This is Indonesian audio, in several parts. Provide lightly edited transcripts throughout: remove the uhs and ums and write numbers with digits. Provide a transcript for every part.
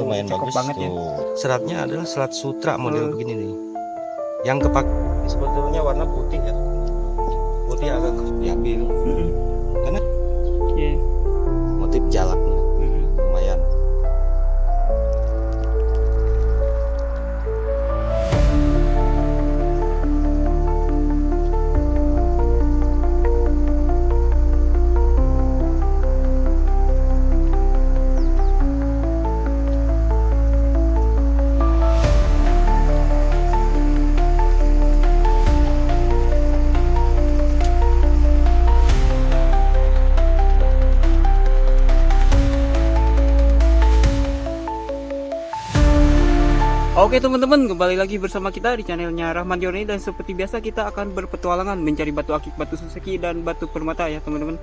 lumayan cakep bagus banget tuh. ya. Seratnya adalah serat sutra model begini nih. Yang sebetulnya warna putih ya. Putih agak diambil. Karena Iya. motif jalaknya lumayan. Oke teman-teman, kembali lagi bersama kita di channelnya Rahman Journey. Dan seperti biasa kita akan berpetualangan mencari batu akik, batu suseki, dan batu permata ya teman-teman.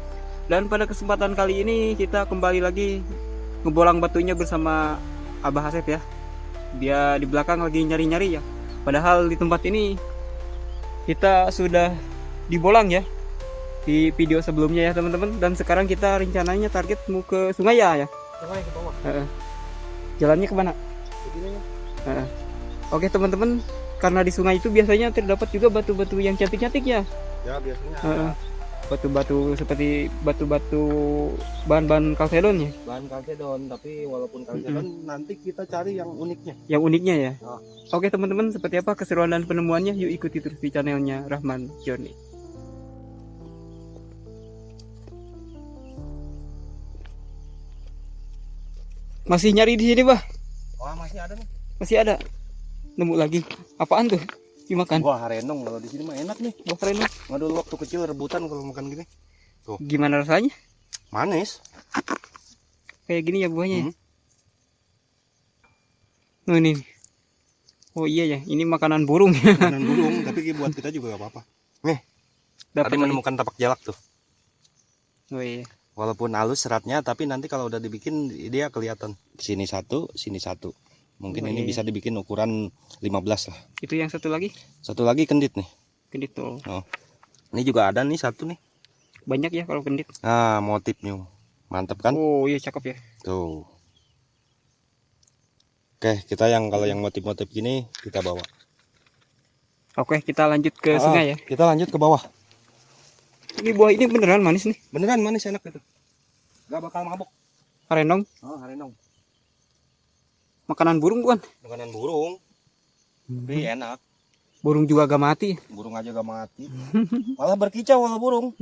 Dan pada kesempatan kali ini kita kembali lagi ngebolang batunya bersama Abah Asep ya. Dia di belakang lagi nyari-nyari ya. Padahal di tempat ini kita sudah dibolang ya di video sebelumnya ya teman-teman. Dan sekarang kita rencananya target mau ke sungai ya. Sungai ke bawah. Jalannya kemana? Begini ya. Oke teman-teman, karena di sungai itu biasanya terdapat juga batu-batu yang cantik-cantik ya. Ya biasanya. Batu-batu seperti batu-batu bahan-bahan kalsedon ya. Bahan kalsedon, tapi walaupun kalsedon nanti kita cari yang uniknya. Yang uniknya ya. Oh. Oke teman-teman, seperti apa keseruan dan penemuannya? Yuk ikuti terus di channelnya Rahman Journey. Masih nyari di sini, Bah? Wah, masih ada nih. Masih ada. Nemu lagi. Apaan tuh? Dimakan. Wah, renong kalau di sini mah enak nih. Wah, keren. Nggak dulu waktu kecil rebutan kalau makan gini. Tuh. Gimana rasanya? Manis. Kayak gini ya buahnya. Oh ini. Oh iya ya, ini makanan burung. Makanan burung, tapi buat kita juga gak apa-apa. Nih, tadi menemukan tapak jalak tuh. Oh iya. Walaupun halus seratnya, tapi nanti kalau udah dibikin dia kelihatan. Sini satu, sini satu. Mungkin ini bisa dibikin ukuran 15 lah. Itu yang satu lagi? Satu lagi kendit nih. Kendit tuh. Oh. Ini juga ada nih satu nih. Banyak ya kalau kendit. Nah, motifnya. Mantap kan? Oh iya, cakep ya. Tuh. Oke, kita kalau yang motif-motif gini kita bawa. Oke, kita lanjut ke sungai ya. Kita lanjut ke bawah. Ini buah ini beneran manis nih. Beneran manis, enak itu. Gak bakal mabuk. Harenong. Oh, harenong. Makanan burung bukan? Makanan burung. Tapi enak. Burung juga gak mati. Burung aja gak mati. Malah berkicau kalau burung.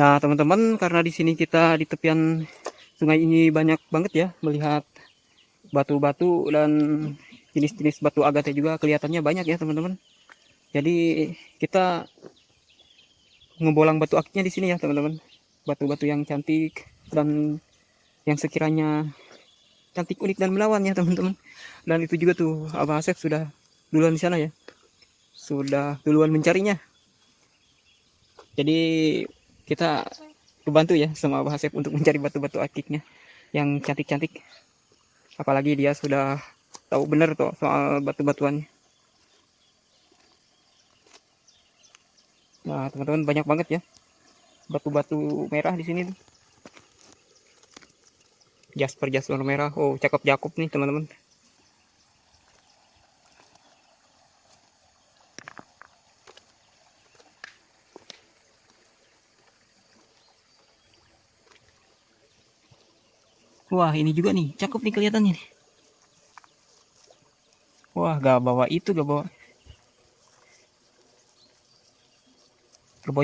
Nah, teman-teman, karena di sini kita di tepian sungai ini banyak banget ya melihat batu-batu dan jenis-jenis batu agate juga kelihatannya banyak ya, teman-teman. Jadi kita ngebolang batu akiknya di sini ya, teman-teman. Batu-batu yang cantik dan yang sekiranya cantik, unik dan menawan ya, teman-teman. Dan itu juga tuh Abah Asep sudah duluan di sana ya. Sudah duluan mencarinya. Jadi kita kebantu ya sama Abah Asep untuk mencari batu-batu akiknya yang cantik-cantik. Apalagi dia sudah tahu benar tuh soal batu-batuannya. Nah, teman-teman, banyak banget ya batu-batu merah di sini. Jasper merah. Oh, cakep Jakub nih, teman-teman. Wah, ini juga nih, cakep nih kelihatannya nih. Wah, gak bawa itu, gak bawa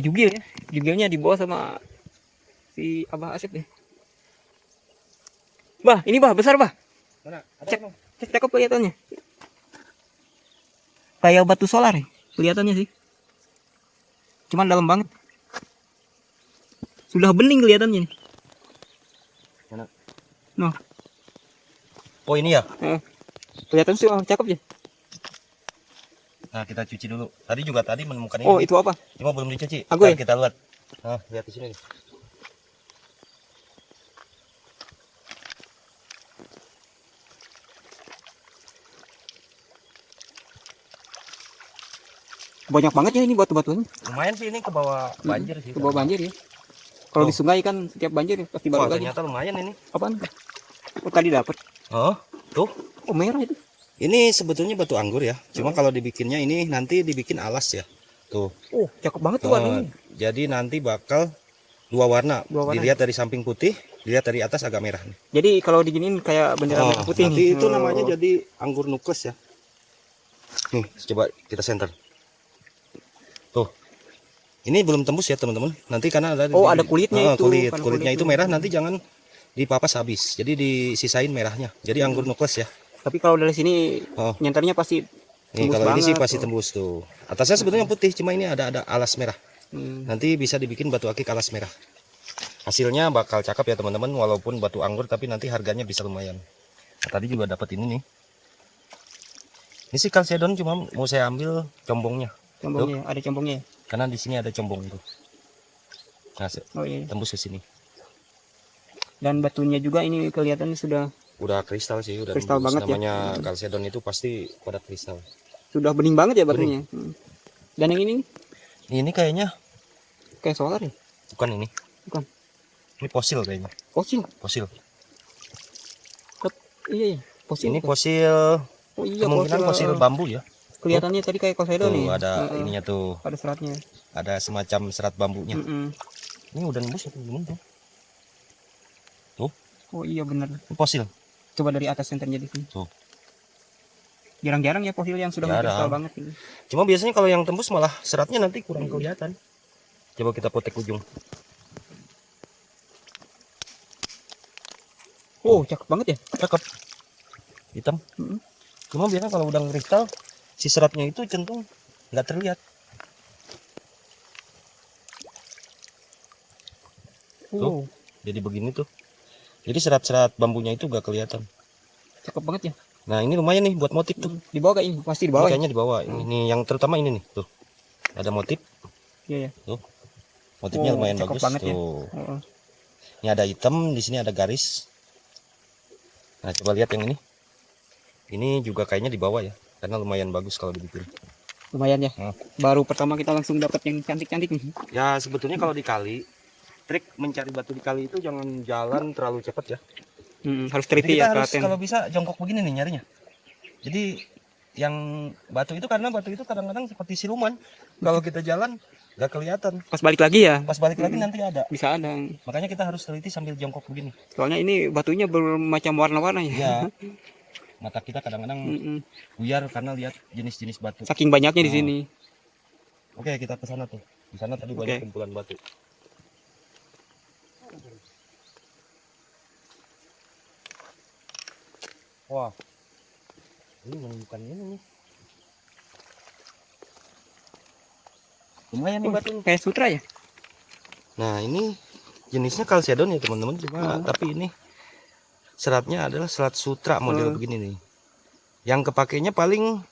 jugil ya. Jugilnya dibawa sama si Abah Asep deh. Bah, ini bah, besar bah. Mana? Cek, cakep kelihatannya. Kayak batu solar ya, kelihatannya sih. Cuman dalam banget. Sudah bening kelihatannya nih. Mana? Noh. Oh ini ya. Kelihatan sih, cakep ya. Nah kita cuci dulu. Tadi menemukan ini. Oh, itu apa? Cuma belum dicuci. Aku ya? Ntar kita lihat. Nah lihat di sini nih. Banyak banget ya ini batu-batunya. Lumayan sih ini ke bawah banjir sih. Ke bawah banjir ya. Kalau di sungai kan setiap banjir ya, pasti Wah balik lagi. ternyata lumayan ini. Apaan? Oh, tadi dapat. Oh tuh. Oh, merah itu. Ini sebetulnya batu anggur ya. Cuma kalau dibikinnya ini nanti dibikin alas ya. Tuh. Oh, cakep banget tuh warnanya. Jadi nanti bakal dua warna. Dilihat dari samping putih, dilihat dari atas agak merah. Jadi kalau diginiin kayak bendera merah putih nanti nih. itu namanya jadi anggur nukles ya. Nih, coba kita center. Tuh. Ini belum tembus ya, teman-teman. Nanti karena ada ada kulitnya itu. Kulitnya itu merah, nanti jangan dipapas habis. Jadi disisain merahnya. Jadi anggur nukles ya. Tapi kalau dari sini nyenternya pasti Nih, tembus kalau ini sih banget pasti tembus tuh. Atasnya sebetulnya putih, cuma ini ada alas merah. Nanti bisa dibikin batu akik alas merah. Hasilnya bakal cakep ya teman-teman, walaupun batu anggur tapi nanti harganya bisa lumayan. Nah, tadi juga dapat ini nih. Ini sih kalsedon, cuma mau saya ambil combongnya. Combongnya, ada combongnya. Karena di sini ada combong itu. Nah, Iya. tembus ke sini. Dan batunya juga ini kelihatannya sudah Kristal sih, udah kristal tembus. banget Namanya ya. kalsedon itu pasti pada kristal. Sudah bening banget ya batunya. Dan yang ini Ini kayaknya kayak solar ya? bukan ini. Bukan. Ini fosil kayaknya. Fosil. Fosil. Iya, fosil. Ini fosil. Oh iya, Kemungkinan fosil bambu ya. Kelihatannya tadi kayak kosedon nih. Ada ininya tuh. Ada seratnya. Ada semacam serat bambunya. Ini udah nembus atau belum tuh? Tuh. Oh iya benar. Ini fosil. Coba dari atas senternya di sini. Tuh. Jarang-jarang ya fosil yang sudah kristal banget ini. Cuma biasanya kalau yang tembus malah seratnya nanti kurang kelihatan. Coba kita potek ujung. Oh, cakep banget ya. Cakep. Hitam. Cuma biasanya kalau udah kristal si seratnya itu cenderung nggak terlihat. Tuh. Jadi begini tuh. Jadi serat-serat bambunya itu gak kelihatan. Cakep banget ya. Nah ini lumayan nih buat motif tuh. Di bawah kayak ini, pasti di bawah. Kayaknya di bawah. Ini yang terutama ini nih tuh. Ada motif. Iya ya. Tuh. Motifnya lumayan bagus banget tuh. Ya. Ini ada hitam, di sini ada garis. Nah coba lihat yang ini. Ini juga kayaknya di bawah ya, karena lumayan bagus kalau dibikin. Lumayan ya. Baru pertama kita langsung dapat yang cantik-cantik nih. Ya sebetulnya kalau di kali, trik mencari batu di kali itu jangan jalan terlalu cepat ya. Harus teliti ya. Harus kalau bisa jongkok begini nih nyarinya. Jadi yang batu itu karena batu itu kadang-kadang seperti siluman. Kalau kita jalan nggak kelihatan. Pas balik lagi ya. Pas balik lagi nanti ada. Bisa ada. Makanya kita harus teliti sambil jongkok begini. Soalnya ini batunya bermacam warna-warna ya. Iya. Mata kita kadang-kadang buyar karena lihat jenis-jenis batu. Saking banyaknya di sini. Oke, kita ke sana tuh. Di sana tadi banyak kumpulan batu. Wah. Ini menemukan ini nih. Lumayan nih batu. Kayak sutra ya? Nah, ini jenisnya kalsedon ya, teman-teman. Cuma tapi ini seratnya adalah serat sutra model begini nih. Yang kepakainya paling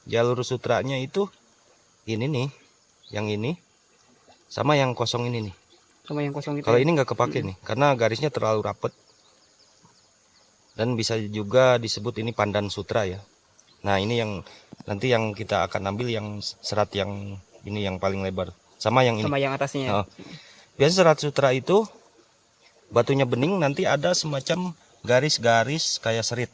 jalur sutranya itu ini nih, yang ini sama yang kosong ini nih. Sama yang kosong itu. Kalau ini nggak kepake nih, karena garisnya terlalu rapet. Dan bisa juga disebut ini pandan sutra ya. Nah ini yang nanti yang kita akan ambil yang serat yang ini yang paling lebar. Sama yang ini. Sama yang atasnya. Biasanya serat sutra itu batunya bening, nanti ada semacam garis-garis kayak serit.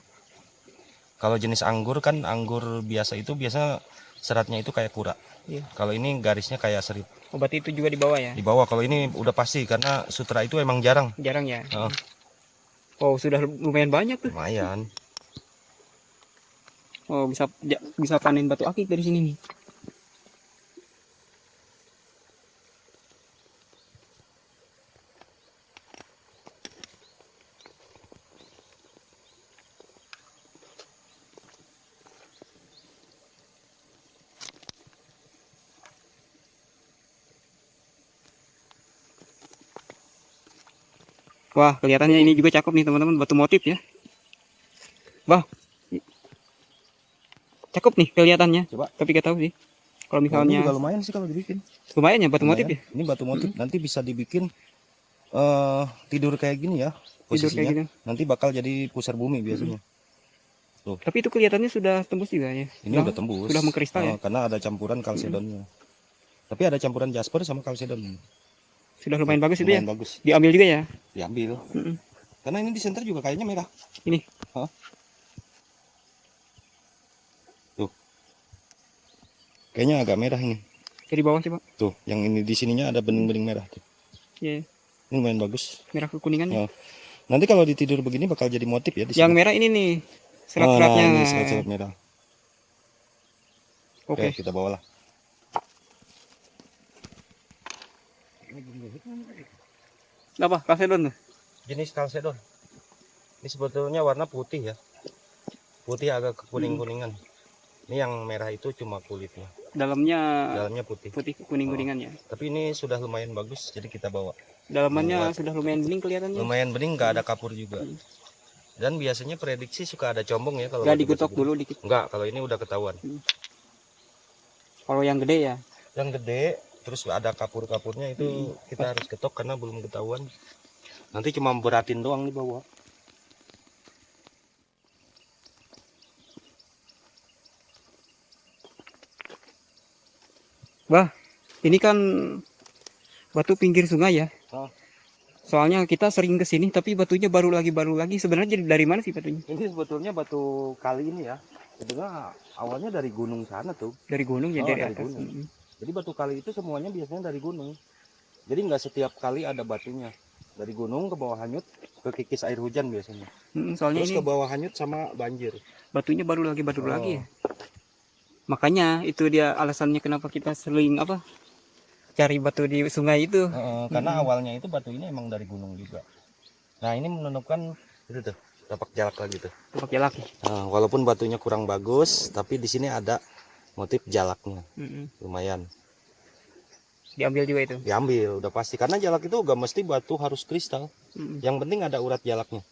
Kalau jenis anggur kan anggur biasa itu biasa seratnya itu kayak kura. Iya. Kalau ini garisnya kayak serit. Berarti itu juga di bawah ya? Di bawah. Kalau ini udah pasti karena sutra itu emang jarang. Jarang ya. Oh, sudah lumayan banyak tuh. Lumayan. Oh, bisa panen batu akik dari sini nih. Wah, kelihatannya ini juga cakep nih teman-teman, batu motif ya. Wah, cakep nih kelihatannya. Coba. Tapi gak tahu sih. Kalau Ini misalnya juga lumayan sih kalau dibikin. lumayan ya batu motif Lumayan. ya. Ini batu motif. Nanti bisa dibikin tidur kayak gini ya Tidur kayak posisinya. gitu. Nanti bakal jadi pusar bumi biasanya. Tuh. Tapi itu kelihatannya sudah tembus juga ya. Ini udah tembus. Sudah mengkristal ya. Karena ada campuran kalsedonnya. Tapi ada campuran jasper sama kalsedon. Sudah lumayan bagus itu ya. Lumayan bagus. Diambil juga ya. Diambil. Mm-mm. Karena ini di center juga kayaknya merah. Ini. Hah? Tuh. Kayaknya agak merah ini. Jadi bawah sih, Pak. Tuh, yang ini di sininya ada bening-bening merah tuh. Iya. Ini lumayan bagus. Merah kekuningan ya. Ya. Nanti kalau ditidur begini bakal jadi motif ya di Yang sini. merah ini nih. Nah, Serat-seratnya. ini serat-serat merah. Oke. Kita bawalah. Apa? Kalsedon tuh. Jenis kalsedon. Ini sebetulnya warna putih ya. Putih agak kekuning-kuningan. Ini yang merah itu cuma kulitnya. Dalamnya putih. putih kuning-kuningan ya. Tapi ini sudah lumayan bagus, jadi kita bawa. Dalamannya sudah lumayan bening kelihatannya. Lumayan bening, nggak ada kapur juga. Dan biasanya prediksi suka ada combong ya kalau Nggak batu-batu digetok gini. dulu dikit. Enggak, kalau ini udah ketahuan. Kalau yang gede ya. Yang gede, terus ada kapur-kapurnya itu kita harus getok karena belum ketahuan. Nanti cuma beratin doang di bawah. Wah, ini kan batu pinggir sungai ya. Oh. Soalnya kita sering ke sini tapi batunya baru lagi. Sebenarnya jadi dari mana sih batunya? Ini sebetulnya batu kali ini ya. Sebenarnya awalnya dari gunung sana tuh. Dari gunung ya, Oh, dari dari atas. gunung. Jadi batu kali itu semuanya biasanya dari gunung. Jadi nggak setiap kali ada batunya. Dari gunung ke bawah hanyut, ke kikis air hujan biasanya. Soalnya Terus ini ke bawah hanyut sama banjir. batunya baru lagi ya. Makanya itu dia alasannya kenapa kita sering cari batu di sungai itu. Karena awalnya itu batu ini emang dari gunung juga. Nah ini menunjukkan itu tuh tapak jalak lagi tuh. Tapak jalak. Nah, walaupun batunya kurang bagus, tapi di sini ada motif jalaknya. Lumayan. Diambil juga itu. Diambil udah pasti karena jalak itu gak mesti batu harus kristal. Yang penting ada urat jalaknya.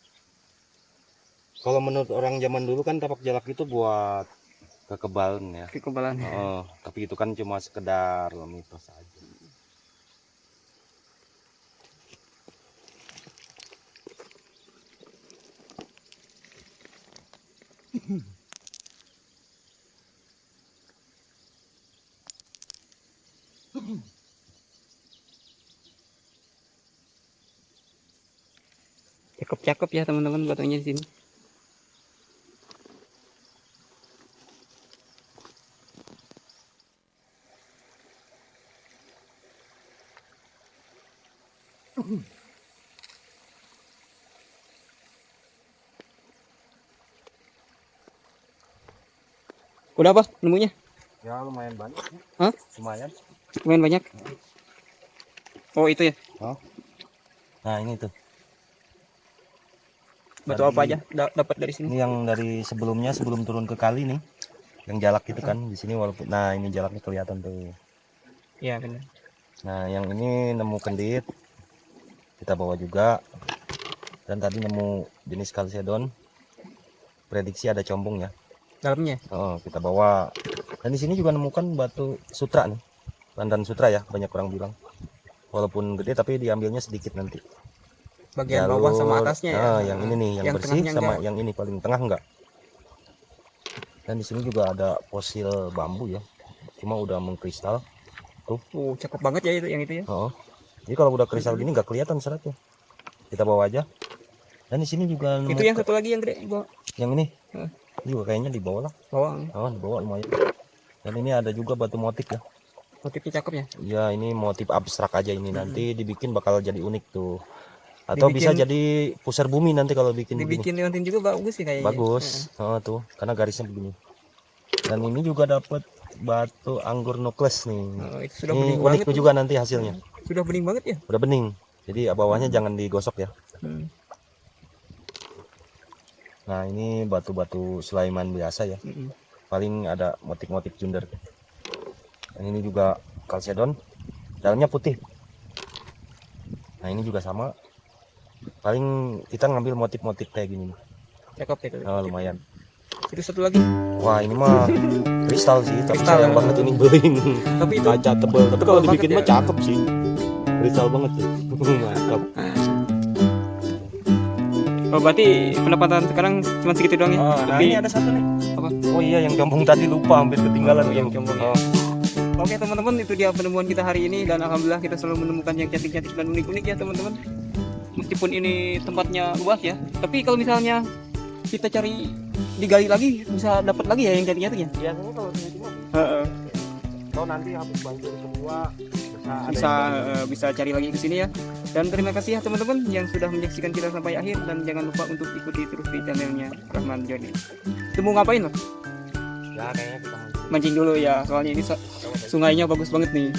Kalau menurut orang zaman dulu kan tapak jalak itu buat kekebalan ya. Kekebalan. Tapi itu kan cuma sekedar mitos aja. Cakep-cakep ya teman-teman batunya di sini. Udah apa nemunya? Ya lumayan banyak. Hah? Lumayan. Lumayan banyak. Oh itu ya? Oh. Nah ini tuh. Batu apa aja dapat dari sini? Ini yang dari sebelumnya sebelum turun ke kali nih. Yang jalak itu kan di sini walaupun nah ini jalaknya kelihatan tuh. Iya benar. Nah yang ini nemu kendit. Kita bawa juga. Dan tadi nemu jenis kalsedon. Prediksi ada combong ya. Dalamnya? Oh, kita bawa. Dan di sini juga nemukan batu sutra nih. Landan sutra ya, banyak orang bilang. Walaupun gede tapi diambilnya sedikit nanti. Bagian bawah sama atasnya ya. Yang ini nih, yang bersih sama yang ini paling tengah enggak. Dan di sini juga ada fosil bambu ya. Cuma udah mengkristal. Tuh. Cakep banget ya itu yang itu ya. Jadi kalau udah kristal gini nggak kelihatan seratnya. Kita bawa aja. Dan di sini juga itu yang satu lagi yang gede bawa. Yang ini. Juga kayaknya dibawa lah. Dibawa lumayan. Dan ini ada juga batu motif ya. Motifnya cakep ya? Ya ini motif abstrak aja ini. Nanti dibikin bakal jadi unik tuh. Atau bisa Dibikin- jadi pusar bumi nanti kalau bikin begini. Dibikin leontin juga bagus sih kayaknya. Bagus. Oh, tuh, karena garisnya begini. Dan ini juga dapat batu anggur nukles nih. Oh, itu sudah Ini bening unik banget. juga nanti hasilnya. Sudah bening banget ya. Udah bening. Jadi bawahnya jangan digosok ya. Hmm. Nah, ini batu-batu Sulaiman biasa ya. Mm-mm. Paling ada motif-motif junder. Dan ini juga kalsedon. Dalamnya putih. Nah, ini juga sama. Paling kita ngambil motif-motif kayak gini. Cakep itu. Oh, lumayan. Itu satu lagi. Wah, ini mah kristal sih, tapi Kristal, sayang ya. banget ini beling. Tapi itu Kaca tebel. Tapi kalau Tebel dibikin banget mah ya. cakep sih. Kristal banget sih. Mantap. oh, berarti pendapatan sekarang cuma segitu doang ya. Oh, nah Tapi ini ada satu nih. apa? Oh iya, yang jombong tadi lupa, hampir ketinggalan. yang jombong ya. Oh. Oke teman-teman, itu dia penemuan kita hari ini dan alhamdulillah kita selalu menemukan yang cantik-cantik dan unik-unik ya teman-teman. Meskipun ini tempatnya luas ya, tapi kalau misalnya kita cari digali lagi bisa dapat lagi ya yang cantik-cantik ya. Biasanya kalau ini cuma Heeh. kalau nanti habis banjir semua Bisa cari lagi ke sini ya. Dan terima kasih ya teman-teman yang sudah menyaksikan kita sampai akhir dan jangan lupa untuk ikuti terus di channelnya Rahman Joni. Temu ngapain loh? ya kayaknya kita Mancing dulu ya, soalnya ini sungainya bagus banget nih.